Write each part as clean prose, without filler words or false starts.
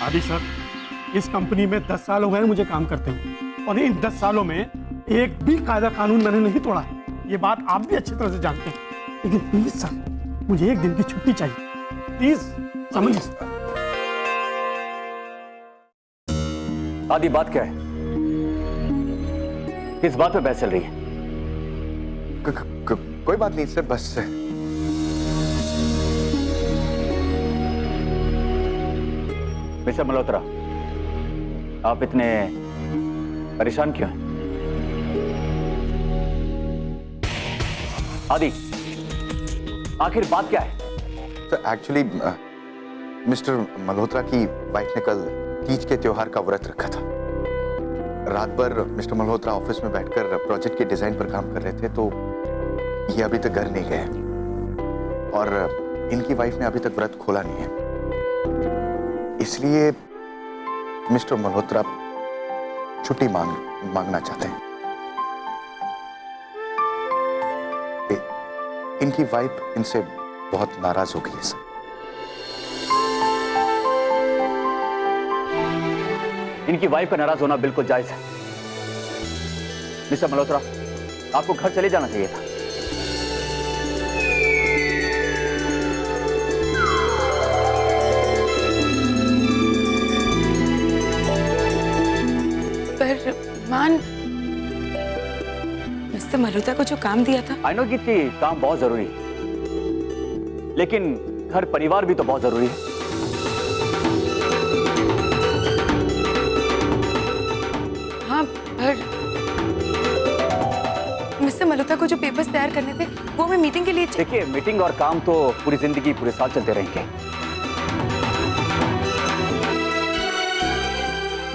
आदि सर, इस कंपनी में 10 साल हो गए मुझे काम करते हुए, और इन 10 सालों में एक भी कायदा कानून मैंने नहीं तोड़ा है। ये बात आप भी अच्छी तरह से जानते हैं। लेकिन प्लीज सर, मुझे एक दिन की छुट्टी चाहिए, प्लीज समझिए। आदि, बात क्या है? किस बात पे बहस चल रही है? कोई बात नहीं सर, बस मिस्टर मल्होत्रा, आप इतने परेशान क्यों हैं? आदि, आखिर बात क्या है? तो एक्चुअली मिस्टर मल्होत्रा की वाइफ ने कल तीज के त्योहार का व्रत रखा था। रात भर मिस्टर मल्होत्रा ऑफिस में बैठकर प्रोजेक्ट के डिजाइन पर काम कर रहे थे, तो ये अभी तक घर नहीं गए और इनकी वाइफ ने अभी तक व्रत खोला नहीं है। इसलिए मिस्टर मल्होत्रा छुट्टी मांगना चाहते हैं। इनकी वाइफ इनसे बहुत नाराज हो गई है सर। इनकी वाइफ का नाराज होना बिल्कुल जायज है। मिस्टर मल्होत्रा, आपको घर चले जाना चाहिए था। पर मान, मिस्टर मल्होत्रा को जो काम दिया था। आई नो कि काम बहुत जरूरी है, लेकिन घर परिवार भी तो बहुत जरूरी है। हाँ, पर मिस्टर मल्होत्रा को जो पेपर्स तैयार करने थे वो हमें मीटिंग के लिए देखिए, मीटिंग और काम तो पूरी जिंदगी पूरे साल चलते रहेंगे,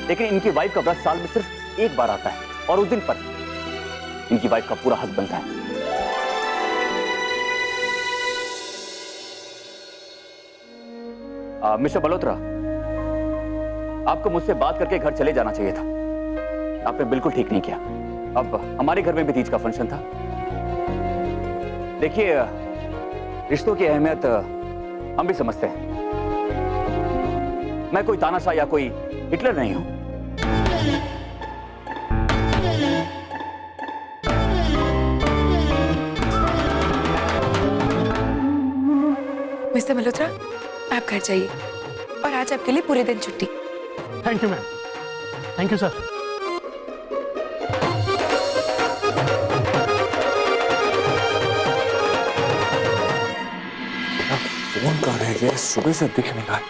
लेकिन इनकी वाइफ का व्रत साल में सिर्फ एक बार आता है, और उस दिन पर इनकी वाइफ का पूरा हक बनता है। मिस्टर मल्होत्रा, आपको मुझसे बात करके घर चले जाना चाहिए था। आपने बिल्कुल ठीक नहीं किया। अब हमारे घर में भी तीज का फंक्शन था। देखिए, रिश्तों की अहमियत हम भी समझते हैं। मैं कोई तानाशाह या कोई हिटलर नहीं हूं। मिस्टर मल्होत्रा, आप घर जाइए, और आज आपके लिए पूरे दिन छुट्टी। Thank you ma'am, thank you sir. Phone कहाँ रह गया? सुबह से दिख नहीं रहा है।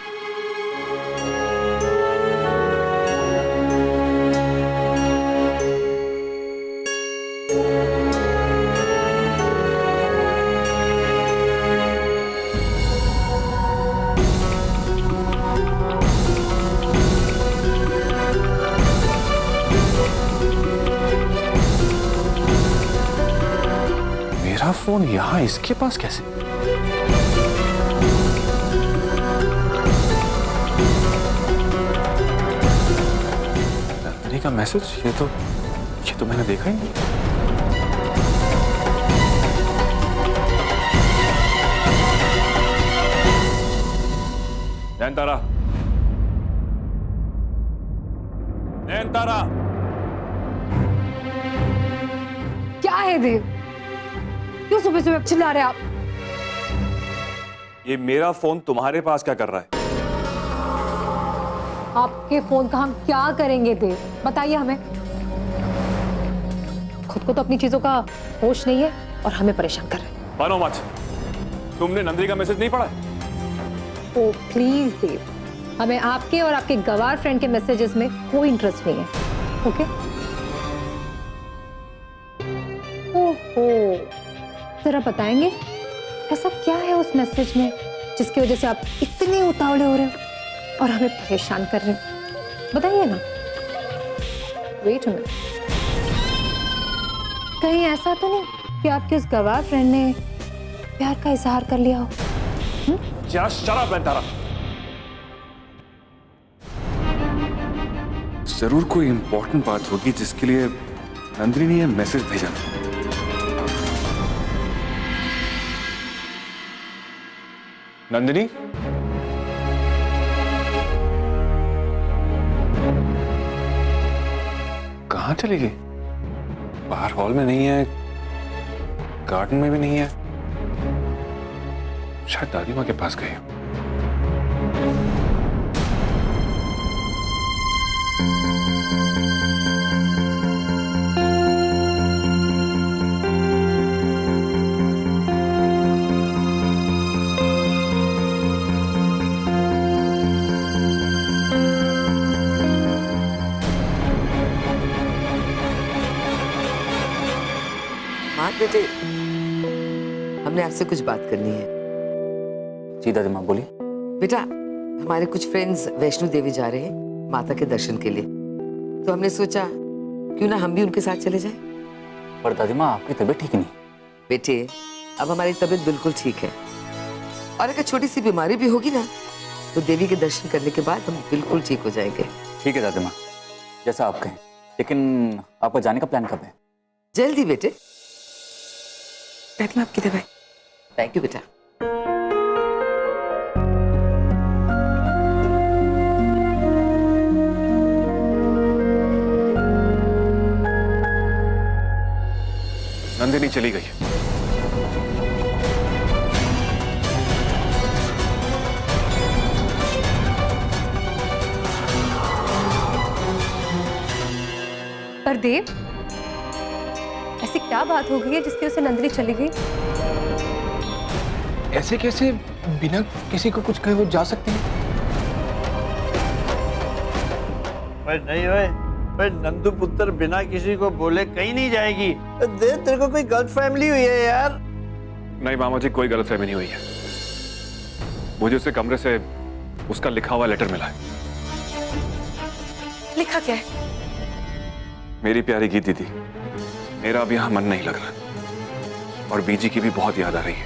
मेरा फोन यहाँ इसके पास कैसे? नंदिनी का मैसेज, ये तो मैंने देखा ही नहीं। नयनतारा, नयनतारा, क्या है देव? क्यों सुबह सुबह चिल्ला रहे आप? ये मेरा फोन तुम्हारे पास क्या कर रहा है? आपके फोन का हम क्या करेंगे देव? बताइए हमें। खुद को तो अपनी चीजों का होश नहीं है और हमें परेशान कर रहे हैं। मानो मत, तुमने नंदिनी का मैसेज नहीं पढ़ा है? ओ प्लीज देव, हमें आपके और आपके गवार फ्रेंड के मैसेजेस में कोई इंटरेस्ट नहीं है। ओके? ओहो, जरा बताएंगे ऐसा क्या है उस मैसेज में जिसकी वजह से आप इतने उतावले हो रहे हो और हमें परेशान कर रहे हो? बताइए ना। वेट अ मिनट, कहीं ऐसा तो नहीं कि आपके उस गवार फ्रेंड ने प्यार का इजहार कर लिया हो? क्या शराब है तारा? जरूर कोई इंपॉर्टेंट बात होगी जिसके लिए नंदिनी ने यह मैसेज भेजा। नंदिनी, कहाँ चली गई? बाहर हॉल में नहीं है, गार्डन में भी नहीं है, शायद दादी माँ के पास गई हो। माँ बेटे, हमने आपसे कुछ बात करनी है। जी दादी माँ बोलिए। बेटा, हमारे कुछ फ्रेंड्स वैष्णो देवी जा रहे हैं माता के दर्शन के लिए, तो हमने सोचा क्यों ना हम भी उनके साथ चले जाएं। पर दादी माँ आपकी तबीयत ठीक नहीं। बेटे, अब हमारी तबीयत बिल्कुल ठीक है, और अगर छोटी सी बीमारी भी होगी ना तो देवी के दर्शन करने के बाद हम बिल्कुल ठीक हो जाएंगे। ठीक है दादी माँ, जैसा आप कहें। लेकिन आपका जाने का प्लान कब है? जल्दी बेटे। दादी माँ आपकी दवाई। थैंक यू बेटा। नंदिनी चली गई। पर देव, ऐसी क्या बात हो गई है जिसकी वजह से नंदिनी चली गई? ऐसे कैसे बिना किसी को कुछ कहे वो जा सकती है? भाई नहीं भाई, भाई नंदू पुत्र बिना किसी को बोले कहीं नहीं जाएगी। देख तेरे को कोई गलत फैमिली हुई है यार। नहीं मामा जी, कोई गलतफहमी नहीं हुई है। मुझे उसके कमरे से उसका लिखा हुआ लेटर मिला है। लिखा क्या है? मेरी प्यारी गीत दीदी, मेरा अब यहाँ मन नहीं लग रहा और बीजी की भी बहुत याद आ रही है,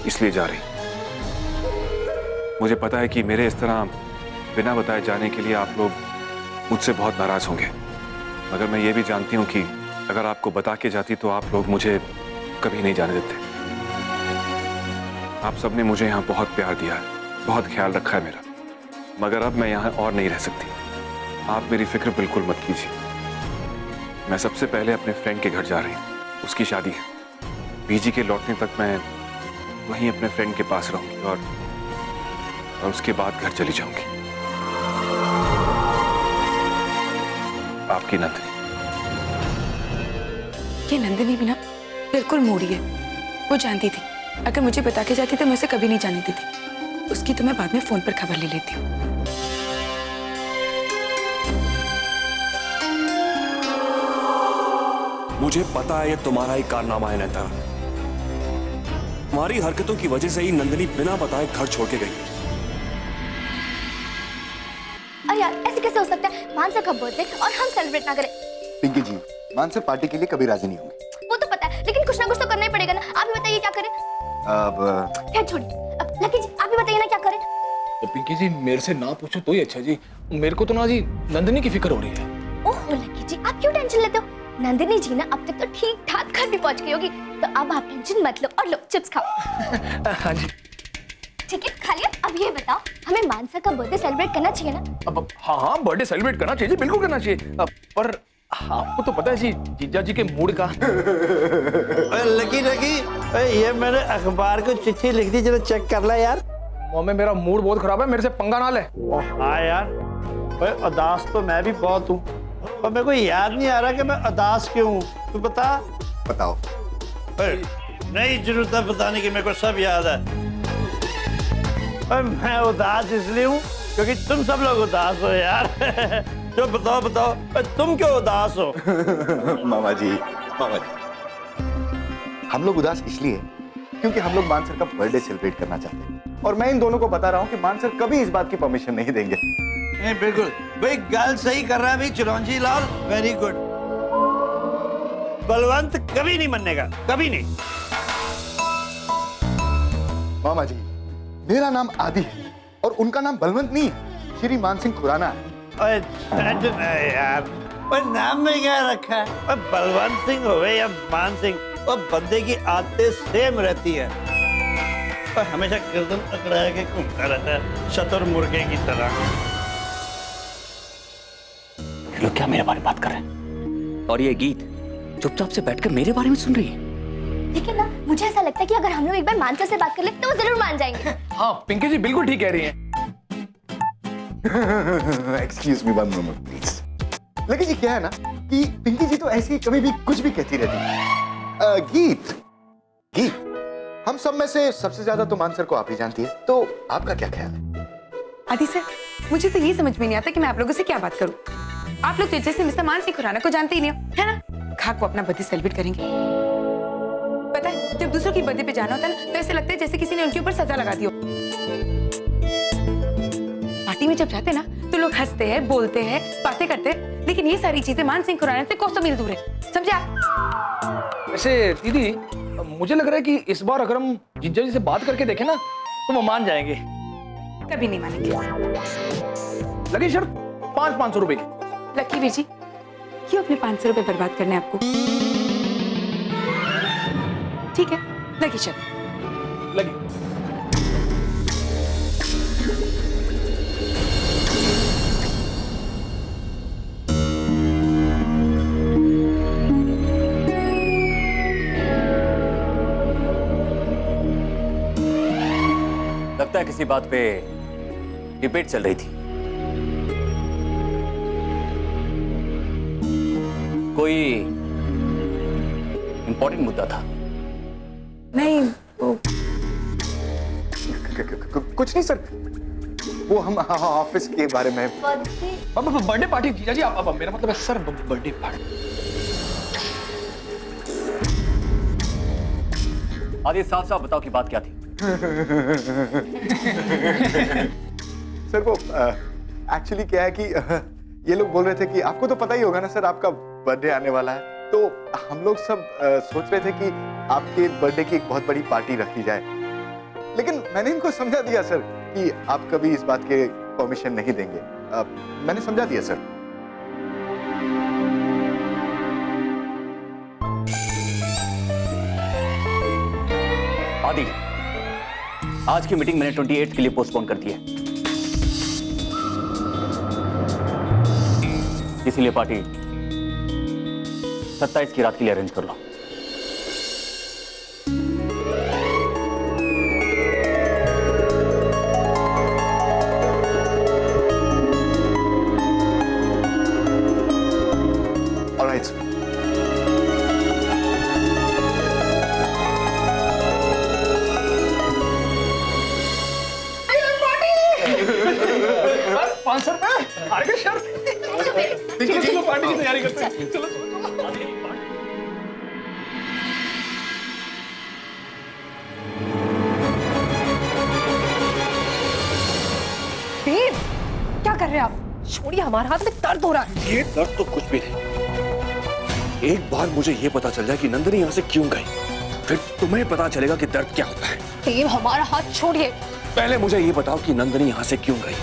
इसलिए जा रही। मुझे पता है कि मेरे इस तरह बिना बताए जाने के लिए आप लोग मुझसे बहुत नाराज होंगे, मगर मैं ये भी जानती हूँ कि अगर आपको बता के जाती तो आप लोग मुझे कभी नहीं जाने देते। आप सबने मुझे यहाँ बहुत प्यार दिया है, बहुत ख्याल रखा है मेरा, मगर अब मैं यहाँ और नहीं रह सकती। आप मेरी फिक्र बिल्कुल मत कीजिए। मैं सबसे पहले अपने फ्रेंड के घर जा रही हूँ, उसकी शादी है। बीजी के लौटने तक मैं वहीं अपने फ्रेंड के पास रहूंगी और उसके बाद घर चली जाऊंगी। आपकी नंदिनी। ये नंदिनी भी ना बिल्कुल मूड़ी है। वो जानती थी अगर मुझे बता के जाती तो मैं उसे कभी नहीं जाने देती। उसकी तो मैं बाद में फोन पर खबर ले लेती हूँ। मुझे पता है ये तुम्हारा ही कारनामा है नेता। तुम्हारी हरकतों की वजह से ही नंदिनी बिना बताए घर छोड़ के गई। अरे यार, ऐसे कैसे हो सकता है? मानसा का बर्थडे और हम सेलिब्रेट ना करें। पिंकी जी, मानसा पार्टी के लिए कभी राजी नहीं होंगे। वो तो पता है, लेकिन कुछ ना कुछ तो करना ही पड़ेगा ना। आप ही बताइए क्या करें? अब खैर छोड़िए, अब लकी जी आप ही बताइए ना क्या करें? तो पिंकी जी, मेरे से ना पूछो तो ही अच्छा जी। मेरे को तो ना जी नंदिनी की फिक्र हो रही है। ओह लकी जी, आप क्यों टेंशन लेते हो? नंदिनी जी ना अब तक तो ठीक ठाक घर भी पहुंच गई होगी, तो अब आप टेंशन मत लो और लो चिप्स खाओ। हाँ जी। ठीक है, खा लिया। अब ये बताओ, हमें मानसा का बर्थडे सेलिब्रेट करना चाहिए ना? अब हाँ, बर्थडे सेलिब्रेट करना चाहिए, बिल्कुल करना चाहिए। पर आपको तो पता है जी, जीजा जी के मूड का। लकी लकी, ये मैंने अखबार को चिट्ठी लिख दी, जरा चेक कर ला यार। मम्मी, मेरा मूड बहुत खराब है, मेरे से पंगा ना ले। हाँ यार, भाई उदास तो मैं भी बहुत हूँ, और मेरे को याद नहीं आ रहा कि मैं उदास क्यों हूँ। तू बता। बताओ। नहीं जरूरत है बताने की, मेरे को सब याद है। मैं उदास इसलिए हूँ क्योंकि तुम सब लोग उदास हो यार। जो बताओ बताओ, तुम क्यों उदास हो? मामा जी, हम लोग उदास इसलिए क्योंकि हम लोग मानसर का बर्थडे सेलिब्रेट करना चाहते हैं, और मैं इन दोनों को बता रहा हूँ कि मानसर कभी इस बात की परमिशन नहीं देंगे। नहीं बिल्कुल भाई, गल सही कर रहा है भाई चिरंजी लाल, वेरी गुड। बलवंत कभी नहीं मानेगा, कभी नहीं। मामा जी, मेरा नाम आदि है और उनका नाम बलवंत नहीं है, श्री मान सिंह खुराना है। यार, नाम में क्या रखा है? बलवंत सिंह हो या मान सिंह, और बंदे की आदतें सेम रहती है, और हमेशा गर्दन अकड़ा के घूमता रहता है शतुर मुर्गे की तरह। लोग क्या मेरे बारे में बात कर रहे हैं? और ये गीत चुपचाप से बैठकर मेरे बारे में सुन रही है। लेकिन ना मुझे ऐसा लगता है कि अगर हम लोग एक बार मानसर से बात कर ले तो वो जरूर मान जाएंगे। हाँ पिंकी जी बिल्कुल ठीक कह रही हैं। Excuse me one moment please. लेकिन जी क्या है ना कि पिंकी जी तो ऐसी कभी भी कुछ भी कहती रहती है। गीत गीत हम सब में से सबसे ज्यादा तो मानसर को आप ही जानती है, तो आपका क्या ख्याल है? आदि सर, मुझे तो ये समझ में नहीं आता कि मैं आप लोगों से क्या बात करूं। आप लोग तो जैसे मिस्टर मानसिंह खुराना को जानते ही नहीं हो, है ना? खाक को अपना बर्थडे सेलिब्रेट करेंगे। पता है, जब दूसरों की बर्थडे पे जाना होता है ना, तो ऐसे लगता है जैसे किसी ने उनके ऊपर सजा लगा दी हो। पार्टी में जब जाते हैं ना, तो लोग हंसते हैं, बोलते हैं, बातें करते हैं, लेकिन ये सारी चीजें मानसिंह खुराना से कोसों मील दूर है, समझा? वैसे दीदी मुझे लग रहा है कि इस बार अगर हम जीजा जी से बात करके देखें ना तो वो मान जाएंगे। कभी नहीं मानेंगे। लगी शर्त 500 रुपए की। लकी वीर जी, क्यों अपने 500 रुपए बर्बाद करने आपको? ठीक है, लगी शर्त। लगी। लगता है किसी बात पे डिबेट चल रही थी। कोई इंपॉर्टेंट मुद्दा था? नहीं, वो कुछ नहीं सर, वो हम ऑफिस के बारे में। बर्थडे पार्टी जीजा जी, अब मेरा मतलब है सर बर्थडे पार्टी। आदि साफ साफ बताओ कि बात क्या थी? सर वो एक्चुअली क्या है कि ये लोग बोल रहे थे कि आपको तो पता ही होगा ना सर, आपका बर्थडे आने वाला है, तो हम लोग सब सोच रहे थे कि आपके बर्थडे की एक बहुत बड़ी पार्टी रखी जाए। लेकिन मैंने इनको समझा दिया सर कि आप कभी इस बात के परमिशन नहीं देंगे। मैंने समझा दिया सर। आदि, आज की मीटिंग मैंने 28 के लिए पोस्टपोन कर दी है, इसीलिए पार्टी 27 की रात के लिए अरेंज कर लो। Alright sir. अरे शर्त। चलो पार्टी की तैयारी करते हैं। चलो देव, क्या कर रहे हैं आप? छोड़िए, हमारे हाथ में दर्द हो रहा है। ये दर्द तो कुछ भी नहीं। एक बार मुझे ये पता चल जाए कि नंदिनी यहाँ से क्यों गई, फिर तुम्हें पता चलेगा कि दर्द क्या होता है। देव, हमारा हाथ छोड़िए। पहले मुझे ये बताओ कि नंदिनी यहाँ से क्यों गई।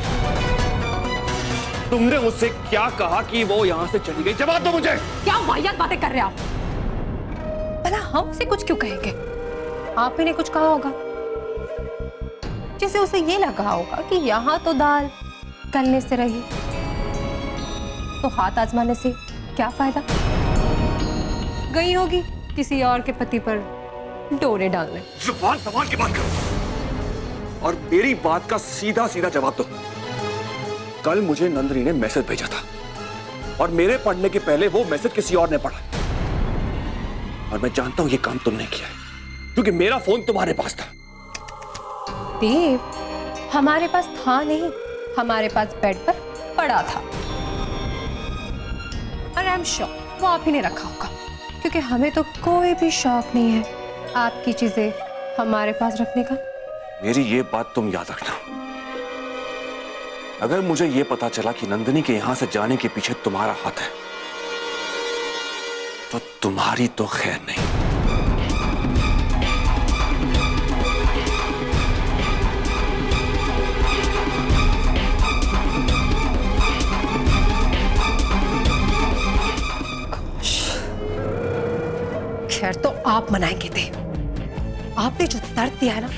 तुमने मुझसे क्या कहा कि वो यहाँ से चली गई? जवाब दो मुझे। क्या वाहियात बातें कर रहे हैं आप? भला हमसे कुछ क्यों कहेंगे? आप ही ने कुछ कहा होगा, जैसे उसे ये लगा होगा कि यहाँ तो दाल गलने से रही, तो हाथ आजमाने से क्या फायदा। गई होगी किसी और के पति पर डोरे डालने। जुबान संभाल के बात करो और मेरी बात का सीधा सीधा जवाब दो। कल मुझे नंदिनी ने मैसेज भेजा था और मेरे पढ़ने के पहले वो मैसेज किसी और ने पढ़ा, और मैं जानता हूं ये काम तुमने किया है क्योंकि मेरा फोन तुम्हारे पास था। देव, हमारे पास था नहीं, हमारे पास बेड पर पड़ा था, और आई एम श्योर वो आप ही ने रखा होगा, क्योंकि हमें तो कोई भी शौक नहीं है आपकी चीजें हमारे पास रखने का। मेरी ये बात तुम याद रखना, अगर मुझे ये पता चला कि नंदिनी के यहां से जाने के पीछे तुम्हारा हाथ है, तो तुम्हारी तो खैर नहीं। खैर तो आप मनाएंगे थे, आपने जो दर्द दिया है ना,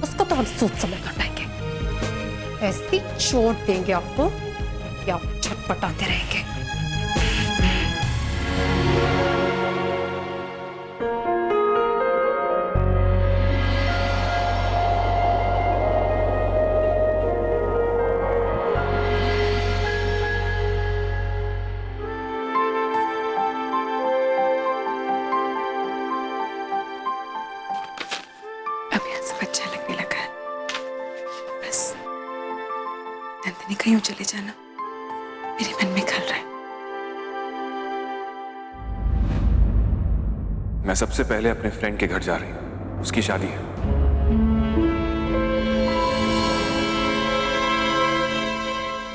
उसको तो हम सोच समझ कर पाएंगे। ऐसी चोट देंगे आपको कि आप छटपटाते रहेंगे। नंदिनी कहीं चले जाना मेरे मन में खल रहा है। मैं सबसे पहले अपने फ्रेंड के घर जा रही हूँ, उसकी शादी है।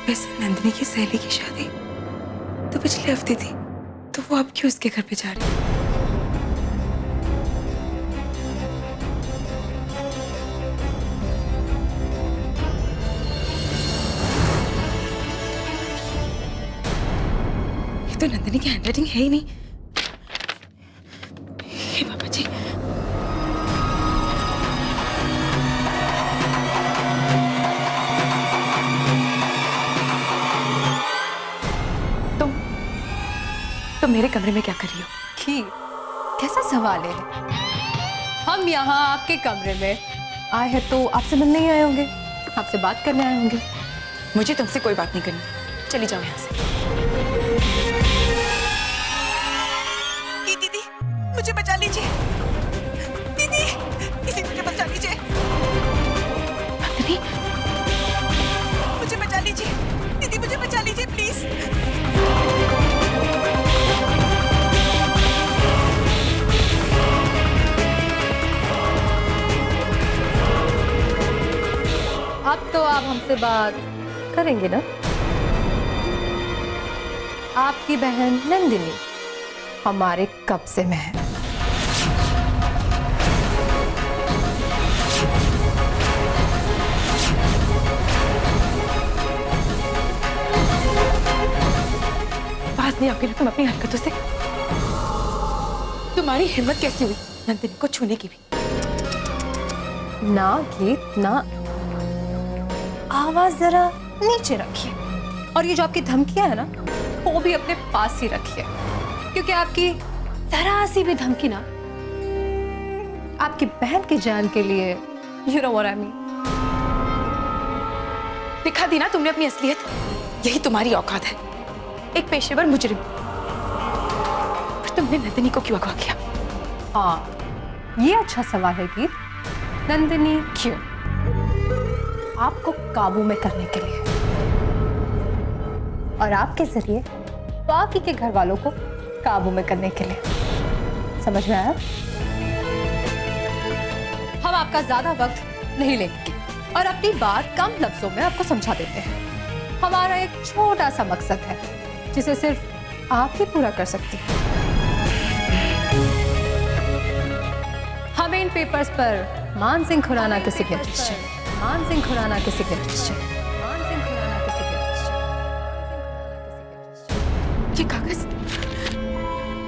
वैसे नंदिनी की सहेली की शादी तो पिछले हफ्ते थी, तो वो अब क्यों उसके घर पे जा रही है? ये तो नंदिनी की हैंडराइटिंग है ही नहीं। हे बाबा जी, तुम मेरे कमरे में क्या कर रही हो? खीर, कैसा सवाल है? हम यहाँ आपके कमरे में आए हैं तो आपसे मिलने ही आए होंगे, आपसे बात करने आए होंगे। मुझे तुमसे कोई बात नहीं करनी, चली जाओ यहाँ से। दीदी मुझे बचा लीजिए, दीदी दीदी मुझे बचा लीजिए, नंदिनी, मुझे बचा लीजिए, दीदी मुझे बचा लीजिए प्लीज। अब तो आप हमसे बात करेंगे ना? आपकी बहन नंदिनी हमारे कब्जे में है। बात नहीं आओगे ना तुम अपनी हरकतों से? तुम्हारी हिम्मत कैसी हुई नंदिनी को छूने की भी? ना गीत ना, आवाज जरा नीचे रखिए, और ये जो आपकी धमकियां है ना, वो भी अपने पास ही रखिए, क्योंकि आपकी जरा सी भी धमकी ना आपकी बहन की जान के लिए, you know what I mean। दिखा दी ना तुमने अपनी असलियत, यही तुम्हारी औकात है, एक पेशेवर मुजरिम। पर तुमने नंदिनी को क्यों अगवा किया? हाँ, ये अच्छा सवाल है गीत। नंदिनी क्यों? आपको काबू में करने के लिए, और आपके जरिए बाकी के घर वालों को काबू में करने के लिए। समझ में आया? हम आपका ज्यादा वक्त नहीं लेंगे और अपनी बात कम लफ्जों में आपको समझा देते हैं। हमारा एक छोटा सा मकसद है जिसे सिर्फ आप ही पूरा कर सकती हैं। हमें इन पेपर्स पर मान सिंह खुराना के सिग्नेचर्स चाहिए। मान सिंह खुराना के सिग्नेचर्स चाहिए। मान सिंह खुराना के सिग्नेचर्स चाहिए। ये कागज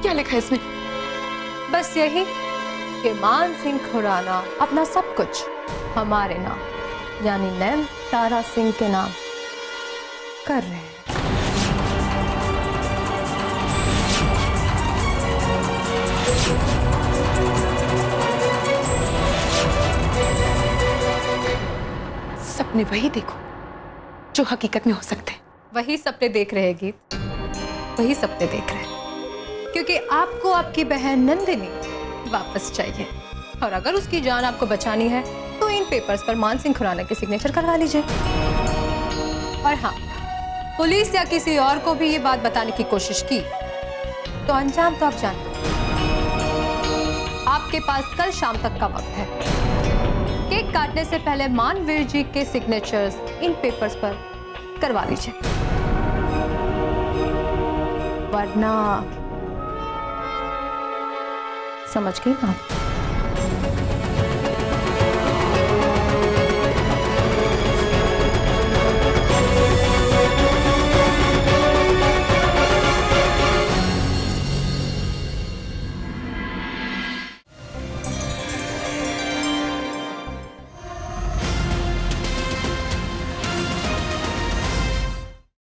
क्या लिखा है इसमें? बस यही कि मान सिंह खुराना अपना सब कुछ हमारे नाम यानी नैम तारा सिंह के नाम कर रहे हैं। सपने वही देखो जो हकीकत में हो सकते हैं। वही सपने देख रहे हैं गीत, वही सपने देख रहे हैं, क्योंकि आपको आपकी बहन नंदिनी वापस चाहिए, और अगर उसकी जान आपको बचानी है तो इन पेपर्स पर मान सिंह खुराना के सिग्नेचर करवा लीजिए। और हाँ, पुलिस या किसी और को भी ये बात बताने की कोशिश की तो अंजाम तो आप जानते हैं। आपके पास कल शाम तक का वक्त है। केक काटने से पहले मानवीर जी के सिग्नेचर्स इन पेपर्स पर करवा लीजिए, वरना समझ गई ना?